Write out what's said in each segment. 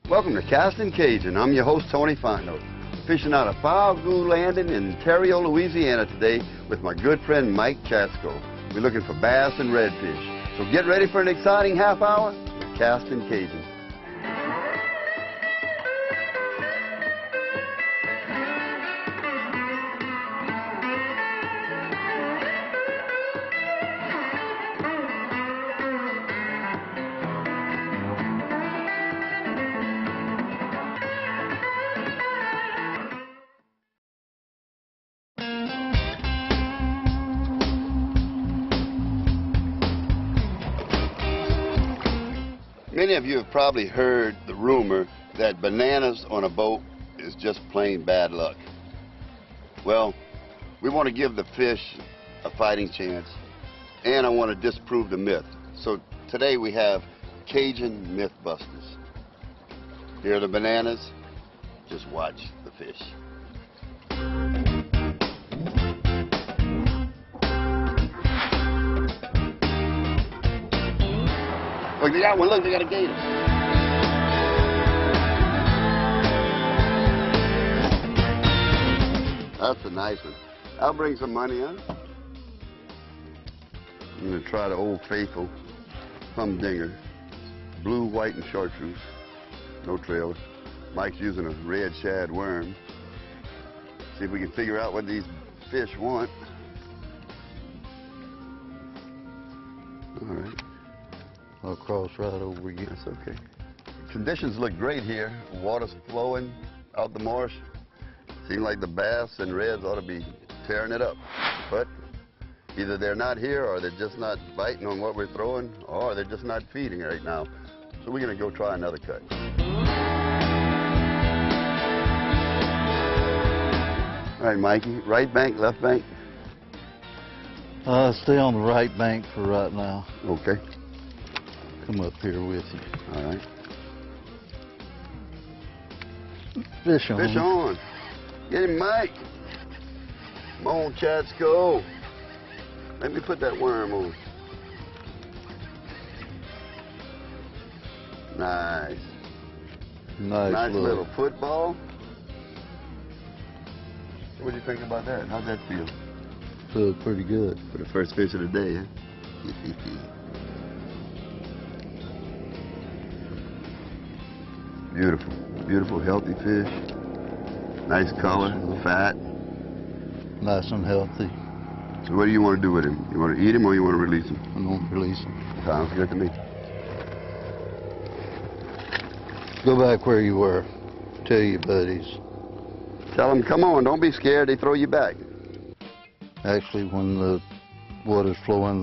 Welcome to Castin Cajun. I'm your host, Tony Fondo. Fishing out of Falgout Landing in Ontario, Louisiana today with my good friend Mike Chatzko. We're looking for bass and redfish. So get ready for an exciting half hour with Castin Cajun. Many of you have probably heard the rumor that bananas on a boat is just plain bad luck. Well, we want to give the fish a fighting chance, and I want to disprove the myth. So today we have Cajun Mythbusters. Here are the bananas. Just watch the fish. Look, they got one. Look, they got a gator. That's a nice one. I'll bring some money, huh? I'm going to try the old faithful humdinger. Blue, white, and chartreuse. No trailer. Mike's using a red shad worm. See if we can figure out what these fish want. All right. I'll cross right over again. That's okay. Conditions look great here. Water's flowing out the marsh. Seems like the bass and reds ought to be tearing it up. But either they're not here or they're just not biting on what we're throwing or they're just not feeding right now. So we're going to go try another cut. All right, Mikey. Right bank, left bank? Stay on the right bank for right now. Okay. Come up here with you. All right. Fish on. Fish on. Get him, Mike. Come on, Chatzko. Let me put that worm on. Nice. Nice little football. What do you think about that? How'd that feel? Feels pretty good. For the first fish of the day, huh? Beautiful, beautiful, healthy fish. Nice color, fat. Nice and healthy. So what do you want to do with him? You want to eat him or you want to release him? I'm going to release him. Sounds good to me. Go back where you were. Tell your buddies. Tell them, come on, don't be scared, they throw you back. Actually, when the water's flowing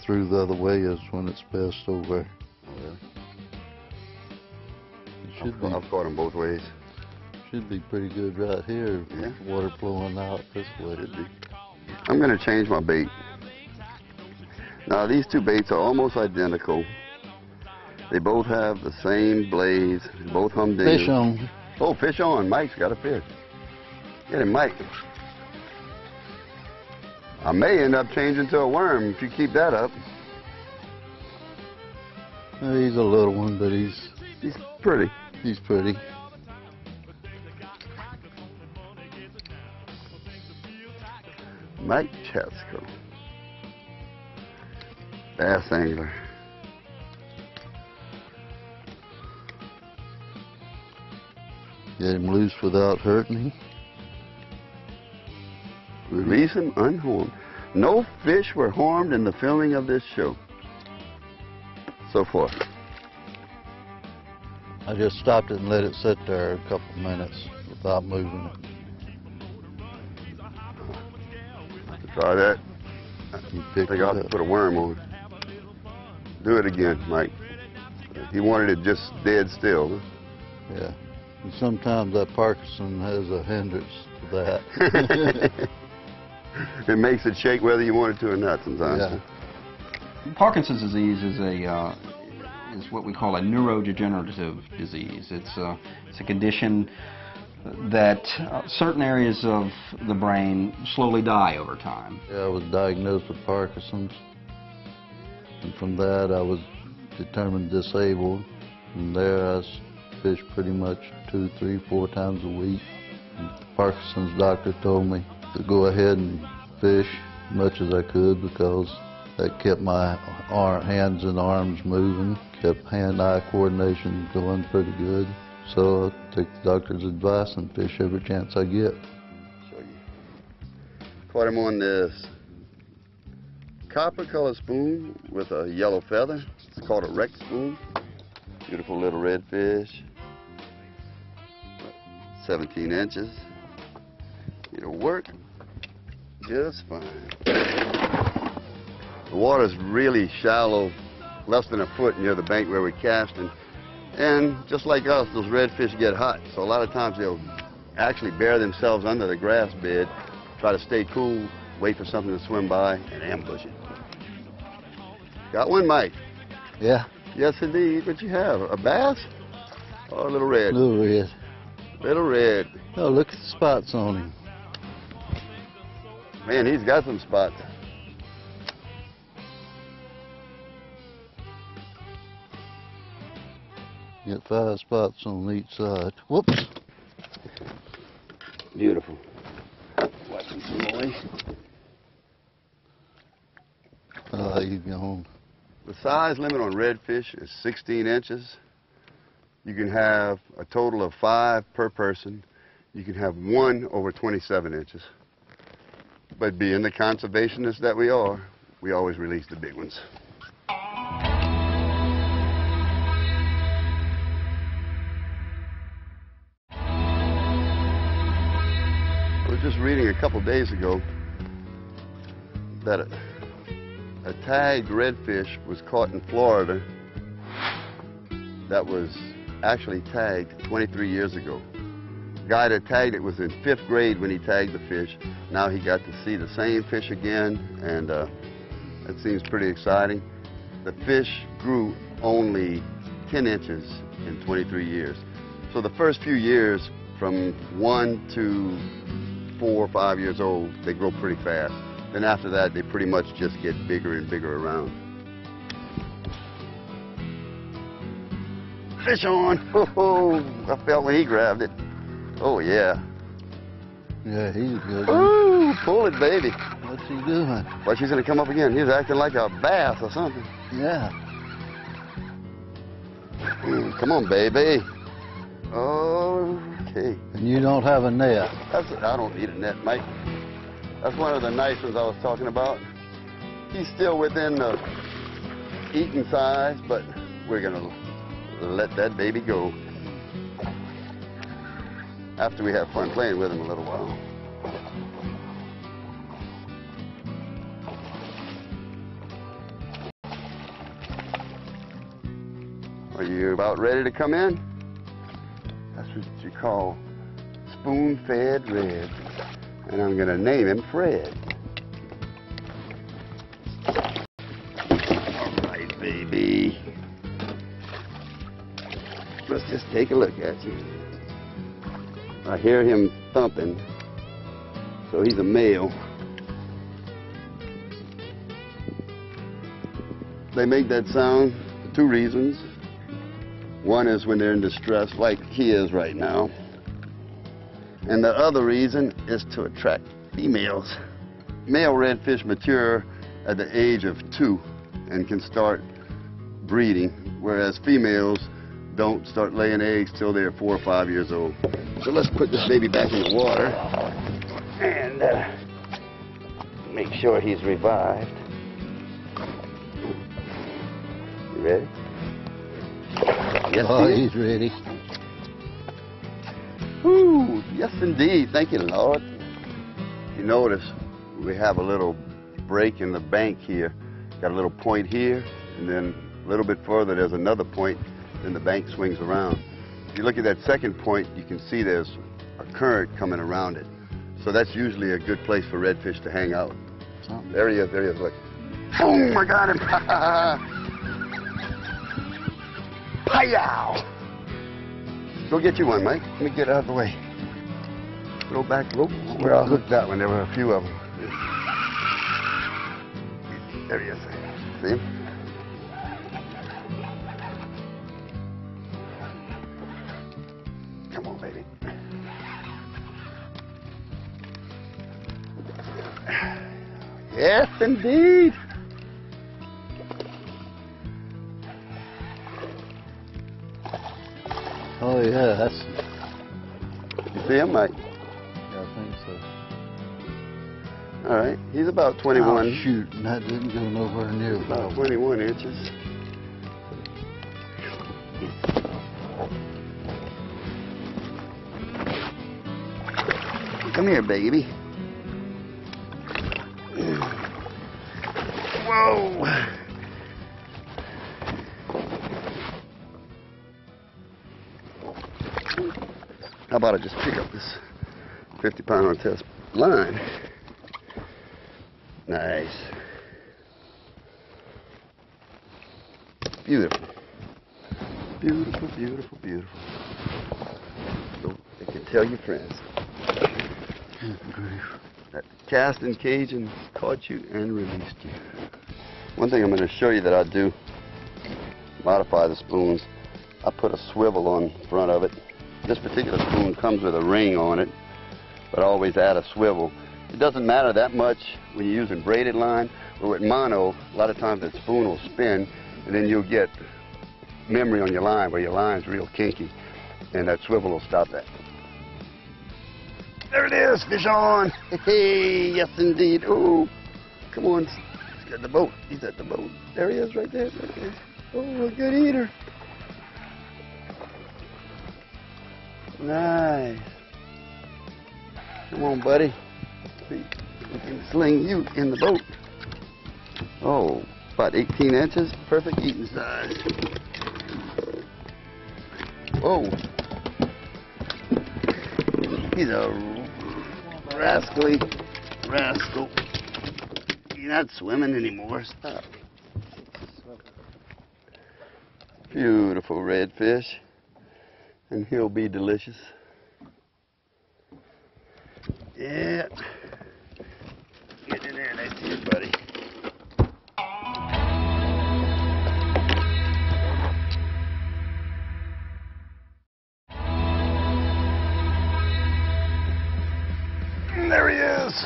through the other way is when it's best over. Oh, really? I've caught them both ways. Should be pretty good right here. Yeah. Water flowing out this way. Should be. I'm going to change my bait. Now these two baits are almost identical. They both have the same blades, both humdingers. Fish on. Oh, fish on. Mike's got a fish. Get him, Mike. I may end up changing to a worm if you keep that up. He's a little one, but he's pretty. He's pretty. Mike Chatzko, bass angler. Get him loose without hurting him. Release him unharmed. No fish were harmed in the filming of this show so far. I just stopped it and let it sit there a couple minutes without moving it. Try that. You I pick think it I'll up. put a worm on it. Do it again, Mike. He wanted it just dead still. Huh? Yeah. And sometimes that Parkinson has a hindrance to that. It makes it shake whether you want it to or not sometimes. Yeah. Parkinson's disease is what we call a neurodegenerative disease. It's a condition that certain areas of the brain slowly die over time. Yeah, I was diagnosed with Parkinson's, and from that I was determined disabled. From there I fish pretty much 2, 3, 4 times a week. Parkinson's doctor told me to go ahead and fish as much as I could because that kept my hands and arms moving, kept hand-eye coordination going pretty good. So I take the doctor's advice and fish every chance I get. Show you. Caught him on this copper colored spoon with a yellow feather. It's called a wreck spoon. Beautiful little redfish. 17 inches. It'll work just fine. The water's really shallow, less than a foot near the bank where we're casting. And just like us, those redfish get hot. So a lot of times they'll actually bury themselves under the grass bed, try to stay cool, wait for something to swim by, and ambush it. Got one, Mike? Yeah. Yes, indeed. What you have? A bass? Or a little red? Little red. Little red. Oh, look at the spots on him. Man, he's got some spots. Got 5 spots on each side. Whoops. Beautiful. Watch him slowly. Oh, he's gone. The size limit on redfish is 16 inches. You can have a total of 5 per person. You can have 1 over 27 inches. But being the conservationists that we are, we always release the big ones. I was just reading a couple days ago that a tagged redfish was caught in Florida that was actually tagged 23 years ago. The guy that tagged it was in 5th grade when he tagged the fish. Now he got to see the same fish again, and it seems pretty exciting. The fish grew only 10 inches in 23 years. So the first few years, from 1 to 4 or 5 years old, they grow pretty fast. Then after that, they pretty much just get bigger and bigger around. Fish on! Oh, I felt when he grabbed it. Oh, yeah. Yeah, he's good. Ooh, pull it, baby. What's he doing? Watch, he's gonna come up again. He's acting like a bass or something. Yeah. Come on, baby. Okay. And you don't have a net. I don't need a net, Mike. That's one of the nice ones I was talking about. He's still within the eating size, but we're gonna let that baby go after we have fun playing with him a little while. Are you about ready to come in? That's what you call spoon-fed red. And I'm gonna name him Fred. All right, baby. Let's just take a look at you. I hear him thumping, so he's a male. They make that sound for 2 reasons. One is when they're in distress, like he is right now. And the other reason is to attract females. Male redfish mature at the age of 2 and can start breeding, whereas females don't start laying eggs till they're 4 or 5 years old. So let's put this baby back in the water and make sure he's revived. You ready? Yes, Oh, he is. he's ready. Woo, yes indeed. Thank you, Lord. You notice we have a little break in the bank here. Got a little point here, and then a little bit further there's another point, then the bank swings around. If you look at that second point, you can see there's a current coming around it. So that's usually a good place for redfish to hang out. There he is, look. Boom, I got him. Hi-yow! Go get you one, Mike. Let me get out of the way. Throw back rope where I hooked that one. There were a few of them. There he is. See him? mighty. Yes, indeed. Oh yeah, that's. You see him, Mike? Yeah, I think so. All right, he's about 21. Oh, shoot, and that didn't go nowhere near About 21 inches. Come here, baby. Whoa! How about I just pick up this 50-pound test line? Nice. Beautiful. Beautiful, beautiful, beautiful. So you can tell your friends. That Castin Cajun caught you and released you. One thing I'm going to show you that I do modify the spoons. I put a swivel on the front of it. This particular spoon comes with a ring on it, but I always add a swivel. It doesn't matter that much when you're using braided line, or with mono, a lot of times that spoon will spin, and then you'll get memory on your line where your line's real kinky, and that swivel will stop that. There it is, fish on. Hey, yes indeed. Oh, come on, he's at the boat. He's at the boat. There he is, right there. Right there. Oh, a good eater. Nice. Come on, buddy. We can sling you in the boat. Oh, about 18 inches. Perfect eating size. Whoa. He's a rascally rascal. He's not swimming anymore. Stop. Beautiful redfish. And he'll be delicious. Yeah. Get in there, that's it, buddy. And there he is.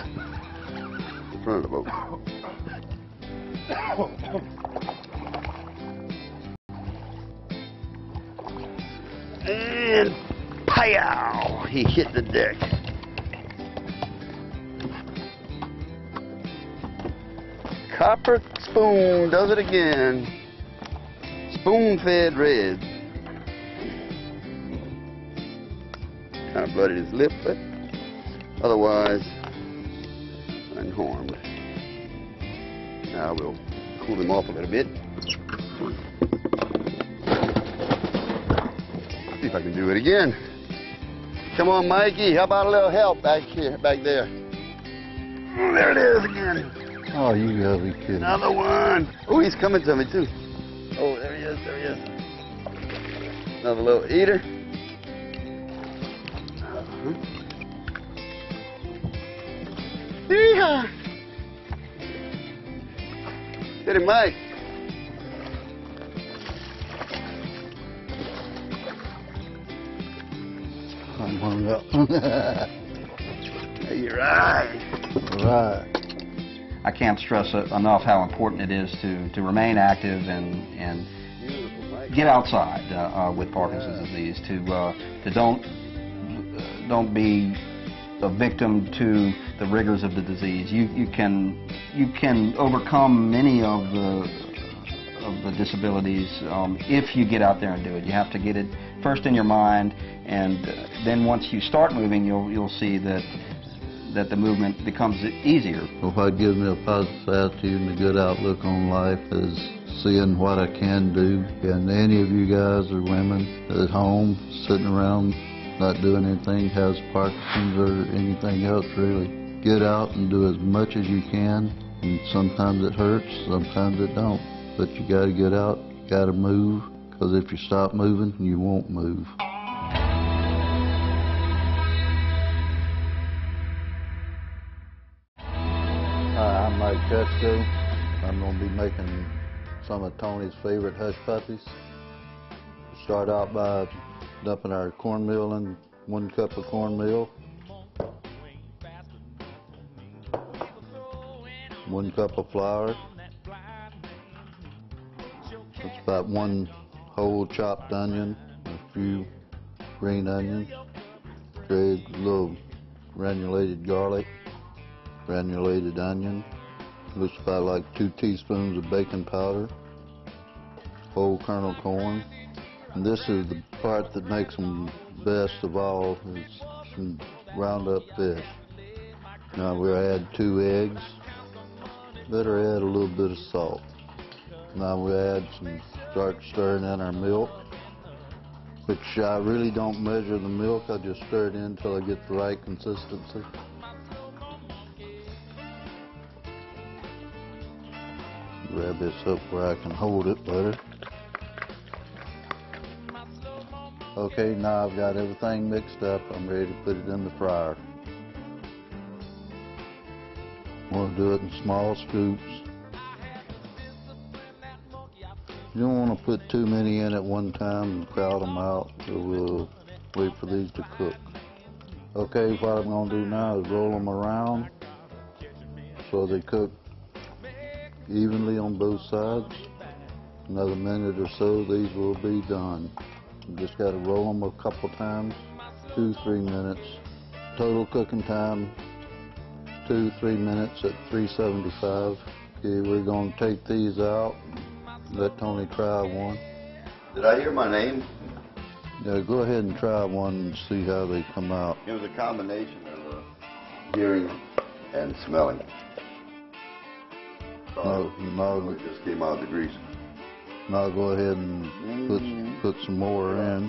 In front of the boat. And pow! He hit the deck. Copper spoon does it again. Spoon-fed red. Kind of blooded his lip, but otherwise unharmed. Now we'll cool him off a little bit. See if I can do it again. Come on, Mikey. How about a little help back here, back there? There it is again. Oh, you gotta be kidding. Another one. Oh, he's coming to me too. Oh, there he is. There he is. Another little eater. Yeehaw. Get him, Mike. I'm hung up. You're right. All right. I can't stress enough how important it is to remain active and get outside with Parkinson's disease. To don't be a victim to the rigors of the disease. You can overcome many of the disabilities if you get out there and do it. You have to get it first in your mind, and then once you start moving, you'll see that the movement becomes easier. What gives me a positive attitude and a good outlook on life is seeing what I can do. And any of you guys or women at home sitting around not doing anything, has Parkinson's or anything else really, get out and do as much as you can. And sometimes it hurts, sometimes it don't. But you got to get out, you got to move, because if you stop moving, you won't move. Hi, I'm Mike Chatzko. I'm going to be making some of Tony's favorite hush puppies. Start out by dumping our cornmeal in 1 cup of cornmeal, 1 cup of flour. That's about 1 whole chopped onion, a few green onions, a little granulated garlic, granulated onion. Looks about like 2 teaspoons of baking powder, whole kernel corn. And this is the part that makes them best of all, is some ground up fish. Now we'll add 2 eggs. Better add a little bit of salt. Now we'll add start stirring in our milk, which I really don't measure the milk. I just stir it in until I get the right consistency. Grab this up where I can hold it better. Okay, now I've got everything mixed up. I'm ready to put it in the fryer. We'll do it in small scoops. You don't want to put too many in at one time and crowd them out, so we'll wait for these to cook. Okay, what I'm going to do now is roll them around so they cook evenly on both sides. Another minute or so, these will be done. You just got to roll them a couple times, 2-3 minutes. Total cooking time, 2-3 minutes at 375. Okay, we're going to take these out. Let Tony try one. Did I hear my name? Yeah, go ahead and try one and see how they come out. It was a combination of hearing and smelling. No, It just came out of the grease. now go ahead and put some more in.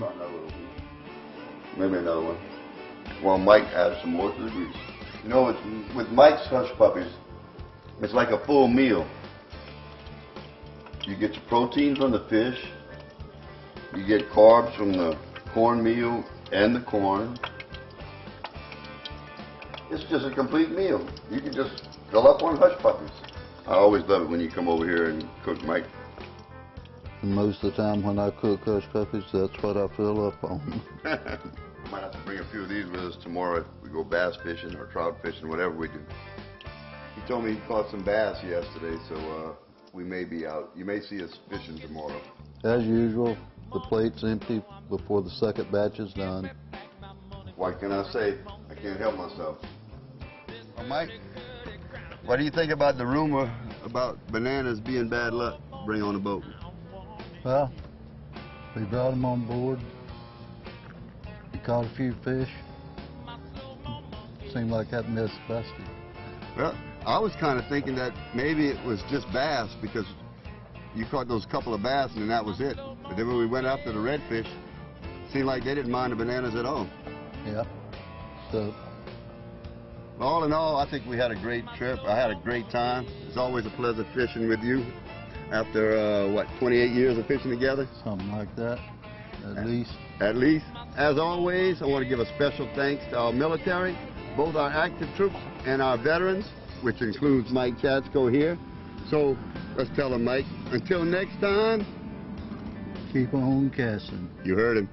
Maybe another one. Well, Mike adds some more to the grease. You know, with Mike's Hush Puppies, it's like a full meal. You get your protein from the fish, you get carbs from the cornmeal and the corn. It's just a complete meal. You can just fill up on Hush Puppies. I always love it when you come over here and cook, Mike. And most of the time when I cook Hush Puppies, that's what I fill up on. Might have to bring a few of these with us tomorrow if we go bass fishing or trout fishing, whatever we do. He told me he caught some bass yesterday, so we may be out. You may see us fishing tomorrow. As usual, the plate's empty before the second batch is done. What can I say? I can't help myself. Well, Mike, what do you think about the rumor about bananas being bad luck? Bring on the boat. Well, we brought them on board. We caught a few fish. Seemed like that mess busted. Well, I was kind of thinking that maybe it was just bass because you caught those couple of bass and then that was it. But then when we went after the redfish, it seemed like they didn't mind the bananas at all. Yeah. So, all in all, I think we had a great trip. I had a great time. It's always a pleasure fishing with you after, 28 years of fishing together? something like that, at least. At least. As always, I want to give a special thanks to our military, both our active troops and our veterans, which includes Mike Chatzko here. So let's tell him, Mike, until next time, Keep on casting. you heard him.